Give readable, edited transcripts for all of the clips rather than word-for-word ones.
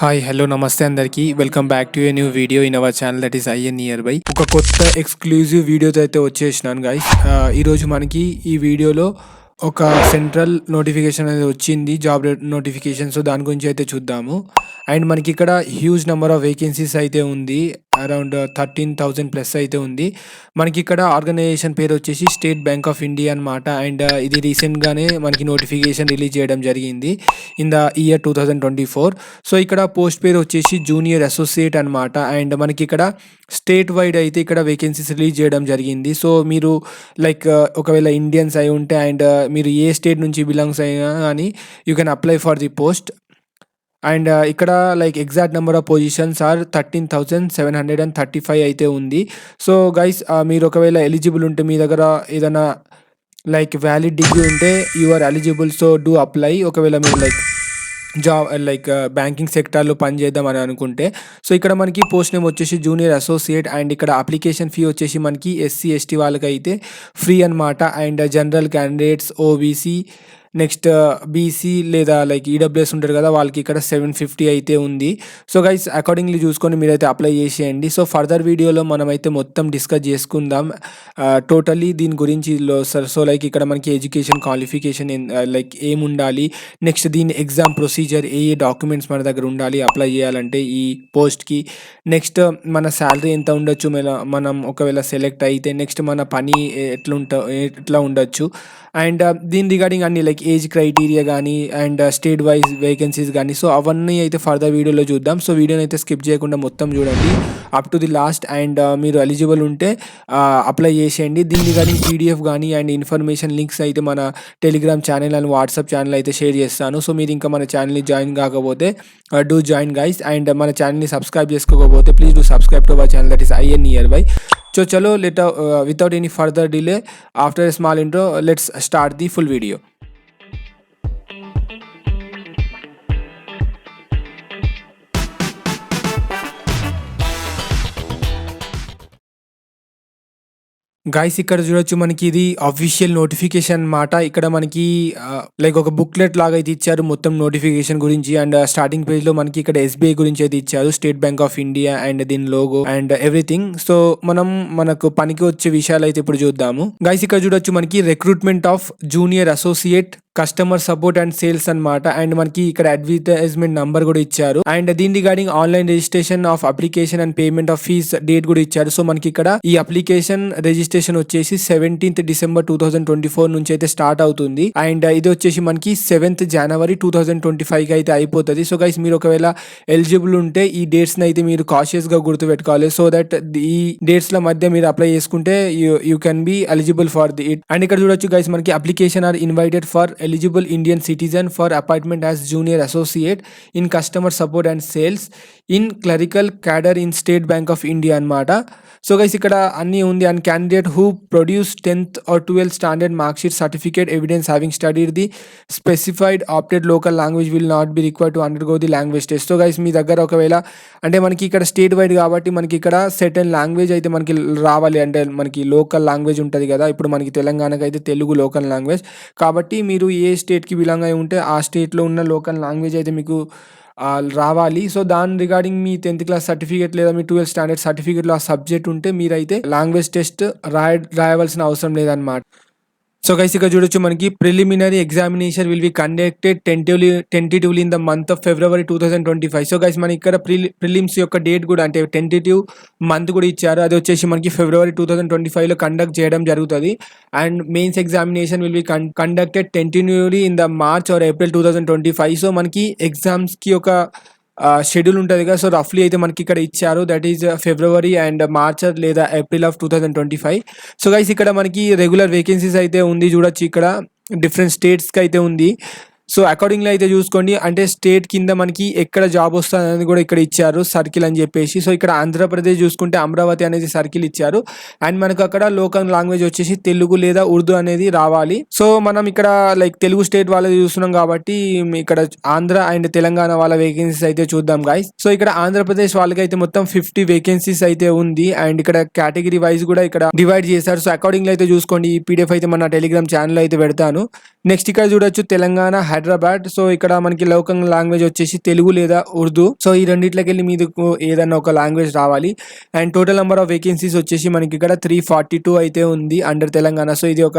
Hi hello నమస్తే అందరికీ welcome back to a new video in our channel that is IN near by. ఒక కొత్త exclusive వీడియోతో అయితే వచ్చేసినాను గైస్. ఈరోజు మనకి ఈ వీడియోలో ఒక సెంట్రల్ నోటిఫికేషన్ అనేది వచ్చింది, జాబ్ నోటిఫికేషన్. సో దాని గురించి అయితే చూద్దాము. అండ్ మనకి ఇక్కడ హ్యూజ్ నెంబర్ ఆఫ్ వేకెన్సీస్ అయితే ఉంది, అరౌండ్ 13,000 ప్లస్ అయితే ఉంది. మనకి ఇక్కడ ఆర్గనైజేషన్ పేరు వచ్చేసి స్టేట్ బ్యాంక్ ఆఫ్ ఇండియా అనమాట. అండ్ ఇది రీసెంట్గానే మనకి నోటిఫికేషన్ రిలీజ్ చేయడం జరిగింది ఇన్ ద ఇయర్ 2024. సో ఇక్కడ పోస్ట్ పేరు వచ్చేసి జూనియర్ అసోసియేట్ అనమాట. అండ్ మనకి ఇక్కడ స్టేట్ వైడ్ అయితే ఇక్కడ వేకెన్సీస్ రిలీజ్ చేయడం జరిగింది. సో మీరు లైక్ ఒకవేళ ఇండియన్స్ అయి ఉంటే అండ్ మీరు ఏ స్టేట్ నుంచి బిలాంగ్స్ అయినా కానీ you can apply for the post. And ఇక్కడ like exact number of positions are 13,735 అయితే ఉంది. సో గైస్, మీరు ఒకవేళ ఎలిజిబుల్ ఉంటే, మీ దగ్గర ఏదైనా లైక్ వ్యాలిడ్ డిగ్రీ ఉంటే you are eligible. So do apply. ఒకవేళ మీరు లైక్ బ్యాంకింగ్ సెక్టార్లో పనిచేద్దాం అని అనుకుంటే. సో ఇక్కడ మనకి పోస్ట్ నేమ్ వచ్చేసి జూనియర్ అసోసియేట్. అండ్ ఇక్కడ అప్లికేషన్ ఫీ వచ్చేసి మనకి ఎస్సీ ఎస్టీ వాళ్ళకైతే ఫ్రీ అనమాట. And general candidates, OBC, next BC లేదా లైక్ ఈడబ్ల్యూఎస్ ఉంటారు కదా, వాళ్ళకి ఇక్కడ 750 అయితే ఉంది. సో గైస్, అకార్డింగ్లీ చూసుకొని మీరైతే అప్లై చేసేయండి. సో ఫర్దర్ వీడియోలో మనమైతే మొత్తం డిస్కస్ చేసుకుందాం టోటల్లీ దీని గురించి. సో లైక్ ఇక్కడ మనకి ఎడ్యుకేషన్ క్వాలిఫికేషన్ లైక్ ఏముండాలి, నెక్స్ట్ దీని ఎగ్జామ్ ప్రొసీజర్, ఏ డాక్యుమెంట్స్ మన దగ్గర ఉండాలి అప్లై చేయాలంటే ఈ పోస్ట్కి, నెక్స్ట్ మన శాలరీ ఎంత ఉండొచ్చు మనం ఒకవేళ సెలెక్ట్ అయితే, నెక్స్ట్ మన పని ఎట్లా ఉండొచ్చు, అండ్ దీని రిగార్డింగ్ అన్ని లైక్ ఏజ్ క్రైటీరియా కానీ అండ్ స్టేట్ వైజ్ వేకెన్సీస్ కానీ. సో అవన్నీ అయితే ఫర్దర్ వీడియోలో చూద్దాం. సో వీడియోని అయితే స్కిప్ చేయకుండా మొత్తం చూడండి up to the last. And మీరు ఎలిజిబుల్ ఉంటే అప్లై చేసేయండి. దీని రిగార్డింగ్ పీడిఎఫ్ కానీ అండ్ ఇన్ఫర్మేషన్ లింక్స్ అయితే మన Telegram channel and WhatsApp channel అయితే షేర్ చేస్తాను. సో మీరు ఇంకా మన ఛానల్ని జాయిన్ కాకపోతే డూ జాయిన్ గైస్. అండ్ మన ఛానల్ని సబ్స్క్రైబ్ చేసుకోకపోతే please do subscribe to our channel that is IN near by. So chalo, without any further delay, after a small intro, let's start the full video. Guys, ఇక్కడ చూడొచ్చు మనకి ఇది official notification అన్నమాట. ఇక్కడ మనకి లైక్ ఒక booklet లాగా అయితే ఇచ్చారు మొత్తం నోటిఫికేషన్ గురించి. అండ్ స్టార్టింగ్ పేజ్ లో మనకి ఇక్కడ ఎస్బీఐ గురించి అయితే ఇచ్చారు, state bank of India and దీని లోగో అండ్ ఎవ్రీథింగ్. సో మనకు పనికి వచ్చే విషయాలు అయితే ఇప్పుడు చూద్దాము. గైస్, ఇక్కడ చూడొచ్చు మనకి recruitment of junior associate customer support and sales అనమాట. అండ్ మనకి ఇక్కడ అడ్వర్టైజ్మెంట్ నంబర్ కూడా ఇచ్చారు. అండ్ దీని regarding online registration of application and payment of fee date కూడా ఇచ్చారు. సో మనకి ఇక్కడ ఈ అప్లికేషన్ రిజిస్ట్రేషన్ వచ్చేసి 17th December 2024 నుంచి అయితే స్టార్ట్ అవుతుంది. అండ్ ఇది వచ్చేసి మనకి 7th January 2025 కి అయితే అయిపోతుంది. సో గైస్, మీరు ఒకవేళ ఎలిజిబుల్ ఉంటే ఈ డేట్స్ ని అయితే మీరు కాషియస్ గా గుర్తు పెట్టుకోవాలి. సో దట్ ఈ డేట్స్ ల మధ్య మీరు అప్లై చేసుకుంటే you can be eligible for the it. And ఇక్కడ చూడొచ్చు గైస్, మనకి application are invited for eligible Indian citizen for appointment as junior associate in customer support and sales in clerical cadre in State Bank of India అన్నమాట. So guys, ఇక్కడ అన్నీ ఉంది. And candidate who produce 10th or 12th standard marksheet certificate evidence having studied the specified opted local language will not be required to undergo the language test. So guys, మీ దగ్గర ఒకవేళ అంటే మనకి ఇక్కడ state wide కాబట్టి మనకి ఇక్కడ సెటన్ language అయితే మనకి రావాలి. అంటే మనకి లోకల్ లాంగ్వేజ్ ఉంటుంది కదా, ఇప్పుడు మనకి తెలంగాణకి అయితే తెలుగు లోకల్ లాంగ్వేజ్ కాబట్టి మీరు ఏ స్టేట్కి బిలాంగ్ అయి ఉంటే ఆ స్టేట్లో ఉన్న లోకల్ లాంగ్వేజ్ అయితే మీకు రావాలి. సో దాని రిగార్డింగ్ మీ 10th క్లాస్ సర్టిఫికేట్ లేదా మీ 12th స్టాండర్డ్ సర్టిఫికేట్లో ఆ సబ్జెక్ట్ ఉంటే మీరైతే లాంగ్వేజ్ టెస్ట్ రాయవలసిన అవసరం లేదన్నమాట. సో గైస్, ఇక్కడ చూడొచ్చు మనకి preliminary examination will be conducted tentatively in the month of February 2025. So guys, మనకి ఇక్కడ ప్రిలిమ్స్ యొక్క డేట్ కూడా అంటే టెంటేటివ్ మంత్ కూడా ఇచ్చారు. అది వచ్చేసి మనకి February 2025లో కండక్ట్ చేయడం జరుగుతుంది. And mains examination will be conducted tentatively in the March or April 2025. So మనకి ఎగ్జామ్స్కి ఒక షెడ్యూల్ ఉంటుంది కదా. సో రఫ్లీ అయితే మనకి ఇక్కడ ఇచ్చారు, that is February and March లేదా April of 2025. సో గైస్, ఇక్కడ మనకి రెగ్యులర్ వేకెన్సీస్ అయితే ఉంది చూడొచ్చు. ఇక్కడ డిఫరెంట్ స్టేట్స్కి అయితే ఉంది. సో అకార్డింగ్లీ అయితే చూసుకోండి, అంటే స్టేట్ కింద మనకి ఎక్కడ జాబ్ వస్తుంది అనేది కూడా ఇక్కడ ఇచ్చారు సర్కిల్ అని చెప్పేసి. సో ఇక్కడ ఆంధ్రప్రదేశ్ చూసుకుంటే అమరావతి అనేది సర్కిల్ ఇచ్చారు. అండ్ మనకు అక్కడ లోకల్ లాంగ్వేజ్ వచ్చేసి తెలుగు లేదా ఉర్దూ అనేది రావాలి. సో మనం ఇక్కడ లైక్ తెలుగు స్టేట్ వాళ్ళది చూస్తున్నాం కాబట్టి ఇక్కడ ఆంధ్ర అండ్ తెలంగాణ వాళ్ళ వేకెన్సీస్ అయితే చూద్దాం గైస్. సో ఇక్కడ ఆంధ్రప్రదేశ్ వాళ్ళకి అయితే మొత్తం 50 వేకెన్సీస్ అయితే ఉంది. అండ్ ఇక్కడ కేటగిరీ వైజ్ కూడా ఇక్కడ డివైడ్ చేశారు. సో అకార్డింగ్లీ అయితే చూసుకోండి, ఈ పీడిఎఫ్ అయితే మన టెలిగ్రామ్ ఛానల్ అయితే పెడతాను. నెక్స్ట్ ఇక్కడ చూడొచ్చు తెలంగాణ హైదరాబాద్. సో ఇక్కడ మనకి లోకల్ లాంగ్వేజ్ వచ్చేసి తెలుగు లేదా ఉర్దూ. సో ఈ రెండిట్లకెళ్ళి మీకు ఏదన్నా ఒక లాంగ్వేజ్ రావాలి. And total number of vacancies వచ్చేసి మనకి ఇక్కడ 342 అయితే ఉంది అండర్ తెలంగాణ. సో ఇది ఒక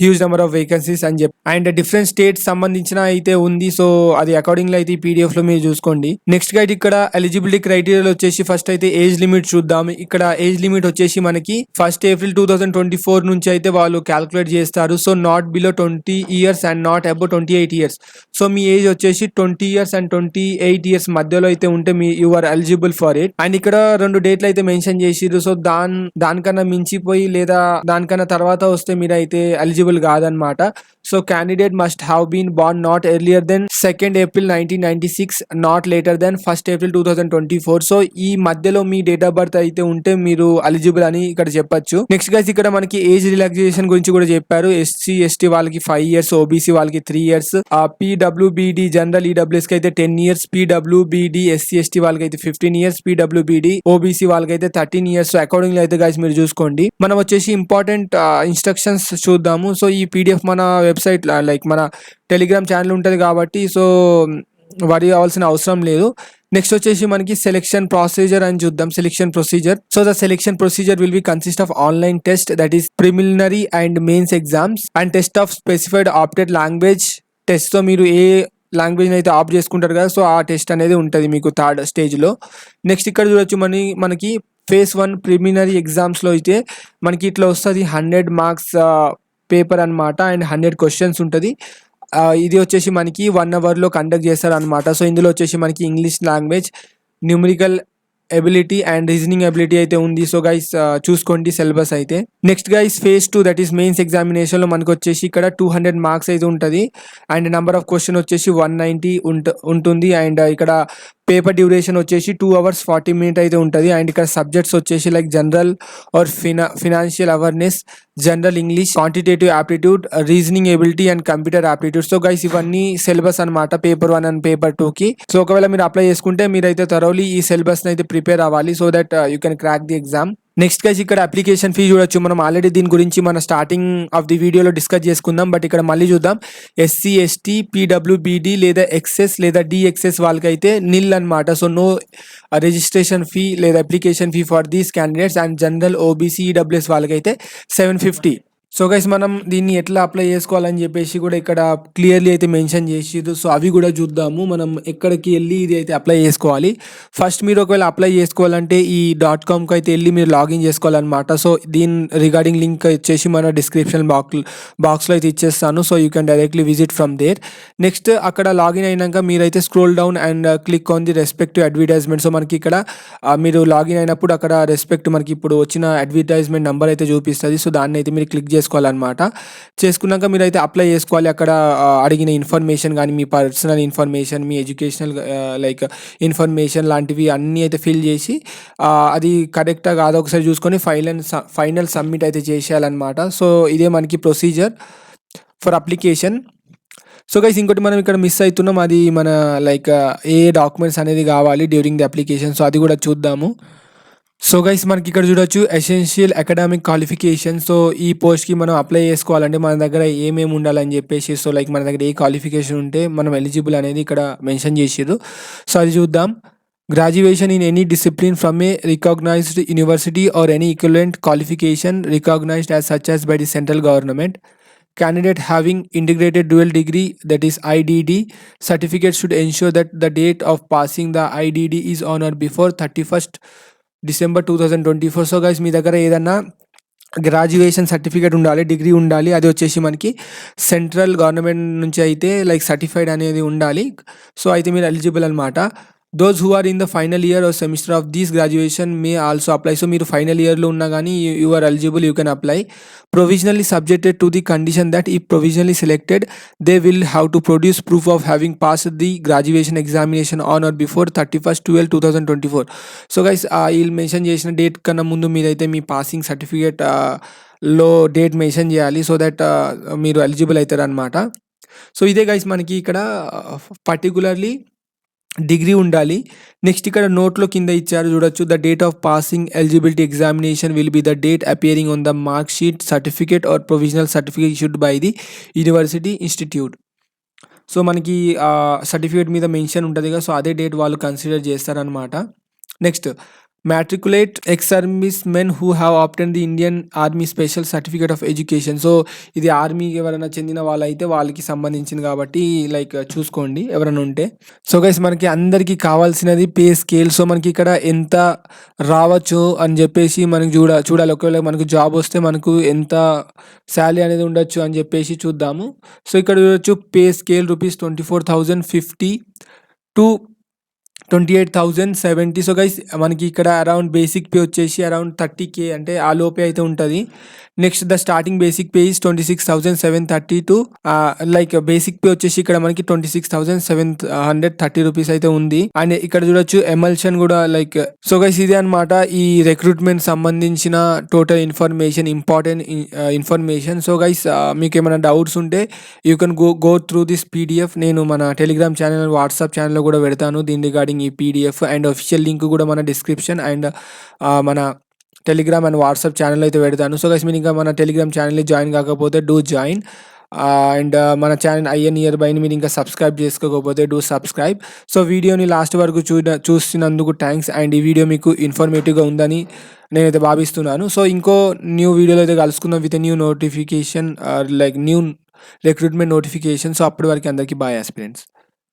హ్యూజ్ నెంబర్ ఆఫ్ వేకెన్సీస్ అని చెప్పి, అండ్ డిఫరెంట్ స్టేట్స్ సంబంధించిన అయితే ఉంది. సో అది అకార్డింగ్లీ అయితే ఈ పీడిఎఫ్ లో మీరు చూసుకోండి. నెక్స్ట్ గా ఇక్కడ ఎలిజిబిలిటీ క్రైటీరియా వచ్చేసి ఫస్ట్ అయితే ఏజ్ లిమిట్ చూద్దాం. ఇక్కడ ఏజ్ లిమిట్ వచ్చేసి మనకి 1st April 2024 నుంచి అయితే వాళ్ళు క్యాల్కులేట్ చేస్తారు. So not below 20 years and not above 28 years. So మీ ఏజ్ వచ్చేసి 20 years అండ్ 28 years మధ్యలో అయితే ఉంటే you are eligible for it. And ఇక్కడ 2 డేట్లు అయితే మెన్షన్ చేసిర్రు. సో దానికన్నా మించిపోయి లేదా దానికన్నా తర్వాత వస్తే మీరు అయితే ఎలిజిబుల్ కాదనమాట. So candidate must have been born not earlier than 2nd April 1996, not later than 1st April 2024. So ఈ మధ్యలో మీ డేట్ ఆఫ్ బర్త్ అయితే ఉంటే మీరు ఎలిజిబుల్ అని ఇక్కడ చెప్పొచ్చు. నెక్స్ట్ గైస్ ఇక్కడ మనకి ఏజ్ రిలాక్సేషన్ గురించి కూడా చెప్పారు. SC ST వాళ్ళకి 5 years, OBC వాళ్ళకి 3 years, PWBD జనరల్ EWS కి అయితే 10 years, PWBD SC ST వాళ్ళకి అయితే 15 years, PWBD OBC వాళ్ళకి అయితే 13 years. సో అకార్డింగ్లీ అయితే గైస్ మీరు చూసుకోండి. మనం వచ్చేసి ఇంపార్టెంట్ ఇన్స్ట్రక్షన్స్ చూద్దాము. సో ఈ పీడిఎఫ్ మన వెబ్సైట్ లైక్ మన టెలిగ్రామ్ ఛానల్ ఉంటుంది కాబట్టి సో వరి అవ్వాల్సిన అవసరం లేదు. నెక్స్ట్ వచ్చేసి మనకి సెలెక్షన్ ప్రొసీజర్ అని చూద్దాం. Selection procedure. So the selection procedure will be consist of online test that is preliminary and mains exams and test of specified opted language test. So మీరు ఏ లాంగ్వేజ్ అయితే ఆప్ట్ చేసుకుంటారు కదా, so ఆ test అనేది ఉంటుంది మీకు 3rd stage. నెక్స్ట్ ఇక్కడ చూడొచ్చు మనకి phase 1 ప్రిలిమినరీ ఎగ్జామ్స్లో అయితే మనకి ఇట్లా వస్తుంది 100 marks పేపర్ అనమాట అండ్ 100 questions ఉంటుంది. ఇది వచ్చేసి మనకి 1 hourలో కండక్ట్ చేస్తారు అనమాట. సో ఇందులో వచ్చేసి మనకి English language, numerical ability and reasoning ability అయితే ఉంది. సో గైస్ చూసుకోండి సిలబస్ అయితే. Next guys phase 2 that is mains ఎగ్జామినేషన్లో మనకు వచ్చేసి ఇక్కడ 200 marks అయితే ఉంటుంది అండ్ నెంబర్ ఆఫ్ క్వశ్చన్ వచ్చేసి 190 ఉంటుంది. అండ్ ఇక్కడ పేపర్ డ్యూరేషన్ వచ్చేసి 2 hours 40 minutes అయితే ఉంటుంది. అండ్ ఇక్కడ సబ్జెక్ట్స్ వచ్చేసి like general are financial awareness, general English, quantitative aptitude, reasoning ability and computer aptitude. So guys ఇవన్నీ సిలబస్ అనమాట పేపర్ 1 అండ్ పేపర్ 2 కి. సో ఒకవేళ మీరు అప్లై చేసుకుంటే మీరైతే థరోలీ ఈ సిలబస్ అయితే ప్రిపేర్ అవ్వాలి so that you can crack the exam. Next guys ఇక్కడ అప్లికేషన్ ఫీ చూడొచ్చు. మనం ఆల్రెడీ దీని గురించి మన స్టార్టింగ్ ఆఫ్ ది వీడియోలో డిస్కస్ చేసుకుందాం. బట్ ఇక్కడ మళ్ళీ చూద్దాం. SC ST PWBD లేదా XS లేదా DXS వాళ్ళకైతే నిల్ అనమాట. సో నో రిజిస్ట్రేషన్ ఫీ లేదా application fee for these candidates. And general OBC EWS వాళ్ళకైతే 750. సో గైస్ మనం దీన్ని ఎట్లా అప్లై చేసుకోవాలని చెప్పేసి కూడా ఇక్కడ క్లియర్లీ అయితే మెన్షన్ చేసిరు. సో అవి కూడా చూద్దాము. మనం ఎక్కడికి వెళ్ళి ఇది అయితే అప్లై చేసుకోవాలి. ఫస్ట్ మీరు ఒకవేళ అప్లై చేసుకోవాలంటే ఈ .comకి అయితే వెళ్ళి మీరు లాగిన్ చేసుకోవాలన్నమాట. సో దీని రిగార్డింగ్ లింక్ వచ్చేసి మన డిస్క్రిప్షన్ బాక్స్లో అయితే ఇచ్చేస్తాను. So you can directly visit from there. Next అక్కడ లాగిన్ అయినాక మీరైతే scroll down and click on the respective advertisement. So మనకి ఇక్కడ మీరు లాగిన్ అయినప్పుడు అక్కడ రెస్పెక్ట్ మనకి ఇప్పుడు వచ్చిన అడ్వర్టైజ్మెంట్ నెంబర్ అయితే చూపిస్తుంది. సో దాన్ని అయితే మీరు క్లిక్ చేసుకోవాలన్నమాట. చేసుకున్నాక మీరైతే అప్లై చేసుకోవాలి. అక్కడ అడిగిన ఇన్ఫర్మేషన్ కానీ మీ పర్సనల్ ఇన్ఫర్మేషన్, మీ ఎడ్యుకేషనల్ లైక్ ఇన్ఫర్మేషన్ లాంటివి అన్నీ అయితే ఫిల్ చేసి అది కరెక్టా కాదో ఒకసారి చూసుకొని ఫైనల్ సబ్మిట్ అయితే చేసేయాలన్నమాట. సో ఇదే మనకి procedure for application. So guys ఇంకోటి మనం ఇక్కడ మిస్ అవుతున్నాం, అది మన లైక్ ఏ డాక్యుమెంట్స్ అనేది కావాలి డ్యూరింగ్ ది అప్లికేషన్. సో అది కూడా చూద్దాము. సో గైస్ మనకి ఇక్కడ చూడొచ్చు ఎసెన్షియల్ అకాడమిక్ క్వాలిఫికేషన్. సో ఈ పోస్ట్కి మనం అప్లై చేసుకోవాలంటే మన దగ్గర ఏమేమి ఉండాలని చెప్పేసి, సో లైక్ మన దగ్గర ఏ క్వాలిఫికేషన్ ఉంటే మనం ఎలిజిబుల్ అనేది ఇక్కడ మెన్షన్ చేసిర్రు. సో అది చూద్దాం. Graduation in any discipline from a recognised university or any equivalent qualification recognised as such as by the central government. Candidate having integrated dual degree that is IDD certificate should ensure that the date of passing the IDD is on or before 31st December 2024. So guys మీ దగ్గర ఏదన్నా graduation certificate ఉండాలి, degree ఉండాలి. అది వచ్చేసి మనకి central government నుంచి అయితే లైక్ సర్టిఫైడ్ అనేది ఉండాలి. సో అయితే మీరు ఎలిజిబుల్ అనమాట. Those who are in the final year or semester of this graduation may also apply. So మీరు ఫైనల్ ఇయర్లో ఉన్నా కానీ you are eligible, you can apply. Provisionally subjected to the condition that if provisionally selected they will have to produce proof of having passed the graduation examination on or before 31st 12/2024. So guys వీళ్ళు mention చేసిన date కన్నా ముందు మీరైతే మీ passing certificate లో date mention చేయాలి so that మీరు eligible అవుతారు అనమాట. సో ఇదే గైస్ మనకి ఇక్కడ పర్టికులర్లీ డిగ్రీ ఉండాలి. నెక్స్ట్ ఇక్కడ నోట్లో కింద ఇచ్చారు చూడొచ్చు. The date of passing eligibility examination will be the date appearing on the mark sheet, certificate or provisional certificate issued by the university institute. So మనకి సర్టిఫికేట్ మీద మెన్షన్ ఉంటుంది కదా, సో అదే డేట్ వాళ్ళు కన్సిడర్ చేస్తారనమాట. Next, matriculate ex servicemen who have obtained the Indian army special certificate of education. So ఇది ఆర్మీకి ఎవరైనా చెందిన వాళ్ళైతే వాళ్ళకి సంబంధించింది కాబట్టి లైక్ చూసుకోండి ఎవరైనా ఉంటే. సో గైస్ మనకి అందరికీ కావాల్సినది పే స్కేల్. సో మనకి ఇక్కడ ఎంత రావచ్చు అని చెప్పేసి మనకి చూడాలి. ఒకవేళ మనకు జాబ్ వస్తే మనకు ఎంత శాలరీ అనేది ఉండొచ్చు అని చెప్పేసి చూద్దాము. సో ఇక్కడ చూడొచ్చు pay scale ₹24,050 to 28,070. So guys మనకి ఇక్కడ అరౌండ్ బేసిక్ పే వచ్చేసి అరౌండ్ 30K అంటే ఆ లోపే అయితే ఉంటుంది. Next the starting basic pay is 26,730 to like basic pay వచ్చేసి ఇక్కడ మనకి 26,730 రూపీస్ అయితే ఉంది. అండ్ ఇక్కడ చూడొచ్చు ఎమల్షన్ కూడా లైక్. సో గైస్ ఇది అనమాట ఈ రిక్రూట్మెంట్ సంబంధించిన total information, important information. So guys మీకు ఏమైనా డౌట్స్ ఉంటే you can go through this PDF. నేను మన టెలిగ్రామ్ ఛానల్, వాట్సాప్ ఛానల్లో కూడా పెడతాను దీని రిగార్డింగ్ ఈ పీడిఎఫ్. అండ్ అఫీషియల్ లింక్ కూడా మన డిస్క్రిప్షన్ అండ్ మన టెలిగ్రామ్ అండ్ వాట్సాప్ ఛానల్ అయితే పెడతాను. సో గైస్ మీరు ఇంకా మన టెలిగ్రామ్ ఛానల్ని జాయిన్ కాకపోతే డూ జాయిన్. అండ్ మన ఛానల్ ఐఎన్ నియర్ బైని మీరు ఇంకా సబ్స్క్రైబ్ చేసుకోకపోతే డూ సబ్స్క్రైబ్. సో వీడియోని లాస్ట్ వరకు చూసినందుకు థ్యాంక్స్. అండ్ ఈ వీడియో మీకు ఇన్ఫర్మేటివ్గా ఉందని నేనైతే భావిస్తున్నాను. సో ఇంకో న్యూ వీడియోలో అయితే కలుసుకుందాం with new notification like new recruitment notification. So అప్పటి వరకు అందరికీ బాయ్ ఆస్పిరెంట్స్.